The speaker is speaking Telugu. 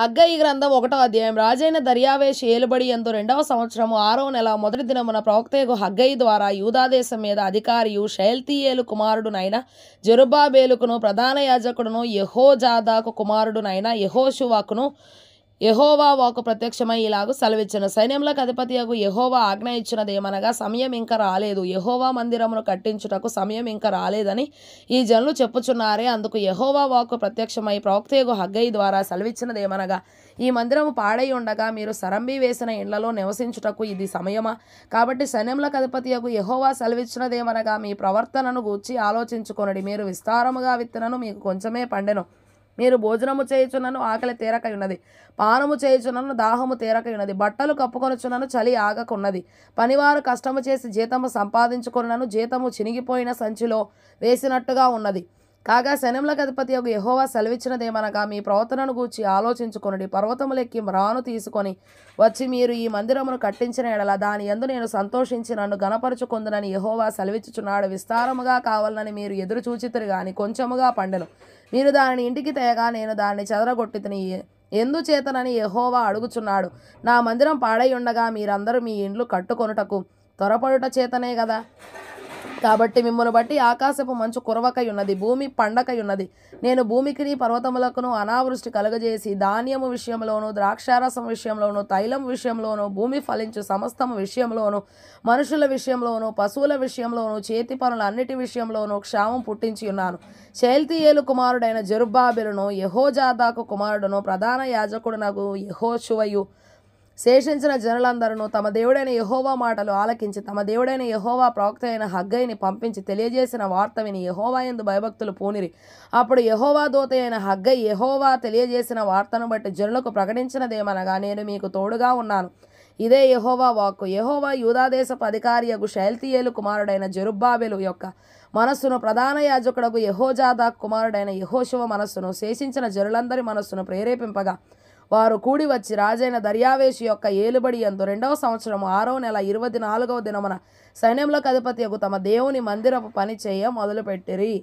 హగ్గయి గ్రంథం 1వ అధ్యాయం. రాజైన దర్యావేషు ఏలుబడి యందు 2వ సంవత్సరము 6వ నెల మొదటి దినమున ప్రవక్తయగు హగ్గయి ద్వారా యూదాదేశం మీద అధికారియు షయల్తీయేలు కుమారుడునైన జెరుబ్బాబేలుకును ప్రధాన యాజకుడును యెహోజాదాకు కుమారుడునైన యెహోషువకును యెహోవా వాక్కు ప్రత్యక్షమై ఇలాగు సెలవిచ్చెను. సైన్యములకు అధిపతియగు యెహోవా ఆజ్ఞ ఇచ్చినదేమనగా, సమయం ఇంక రాలేదు, యెహోవా మందిరమును కట్టించుటకు సమయం ఇంక రాలేదని ఈ జనులు చెప్పుచున్నారే. అందుకు యెహోవా వాక్కు ప్రత్యక్షమై ప్రవక్తయగు హగ్గయి ద్వారా సెలవిచ్చినదేమనగా, ఈ మందిరము పాడై ఉండగా మీరు సరంబి వేసిన ఇండ్లలో నివసించుటకు ఇది సమయమా? కాబట్టి సైన్యములకు అధిపతియగు యెహోవా సెలవిచ్చినదేమనగా, మీ ప్రవర్తనను గూర్చి ఆలోచించుకొనుడి. మీరు విస్తారముగా విత్తినను మీకు కొంచెమే పండెను. మీరు భోజనము చేయుచున్నను ఆకలి తీరకయున్నది, పానము చేయుచున్నను దాహము తీరకయున్నది, బట్టలు కప్పుకొనుచున్నను చలి ఆగకున్నది. పనివారు కష్టము చేసి జీతము సంపాదించుకొనున్నను జీతము చినిగిపోయిన సంచిలో వేసినట్టుగా ఉన్నది. కాగా సైన్యములకు అధిపతియగు యెహోవా సెలవిచ్చినదేమనగా, మీ ప్రవర్తనను గూర్చి ఆలోచించుకొనుడి. పర్వతములెక్కి మ్రాను తీసుకొని వచ్చి మీరు ఈ మందిరమును కట్టించిన ఎడల దాని యందు నేను సంతోషించి నన్ను గణపరచుకొందునని యెహోవా సెలవిచ్చుచున్నాడు. విస్తారముగా కావాలని మీరు ఎదురు చూచితిరి గాని కొంచెముగా పండెను. మీరు దానిని ఇంటికి తేగా నేను దాన్ని చెదరగొట్టితిని. ఎందుచేతనని యెహోవా అడుగుచున్నాడు. నా మందిరం పాడై ఉండగా మీరందరూ మీ ఇండ్లు కట్టుకొనుటకు త్వరపడుట చేతనే కదా. కాబట్టి మిమ్మల్ని బట్టి ఆకాశపు మంచు కురవకై ఉన్నది, భూమి పండకై ఉన్నది. నేను భూమికిని పర్వతములకును అనావృష్టి కలుగజేసి ధాన్యము విషయంలోను ద్రాక్షారసం విషయంలోను తైలం విషయంలోను భూమి ఫలించు సమస్తము విషయంలోను మనుషుల విషయంలోను పశువుల విషయంలోను చేతి పనుల అన్నిటి విషయంలోను క్షామం పుట్టించి ఉన్నాను. షయల్తీయేలు కుమారుడైన జెరుబ్బాబెలును యెహోజాదాకు కుమారుడును ప్రధాన యాజకుడునగు యెహోషువయు శేషించిన జనులందరూ తమ దేవుడైన యెహోవా మాటలు ఆలకించి తమ దేవుడైన యెహోవా ప్రవక్త అయిన హగ్గయిని పంపించి తెలియజేసిన వార్త విని యెహోవా యందు భయభక్తులు పూనిరి. అప్పుడు యెహోవా దూత అయిన హగ్గయి యెహోవా తెలియజేసిన వార్తను బట్టి జనులకు ప్రకటించినదేమనగా, నేను మీకు తోడుగా ఉన్నాను. ఇదే యెహోవా వాక్కు. యెహోవా యూదాదేశపు అధికారియగు షయల్తీయేలు కుమారుడైన జెరుబ్బాబెలు యొక్క మనస్సును ప్రధాన యాజకుడగు యెహోజాదాకు కుమారుడైన యెహోషువ మనస్సును శేషించిన జనులందరి మనస్సును ప్రేరేపింపగా వారు కూడి వచ్చి రాజైన దర్యావేషు యొక్క ఏలుబడి యందు 2వ సంవత్సరం 6వ నెల 24వ దినమున సైన్యములకు అధిపతియగు తమ దేవుని మందిరపు పని చేయ మొదలుపెట్టిరి.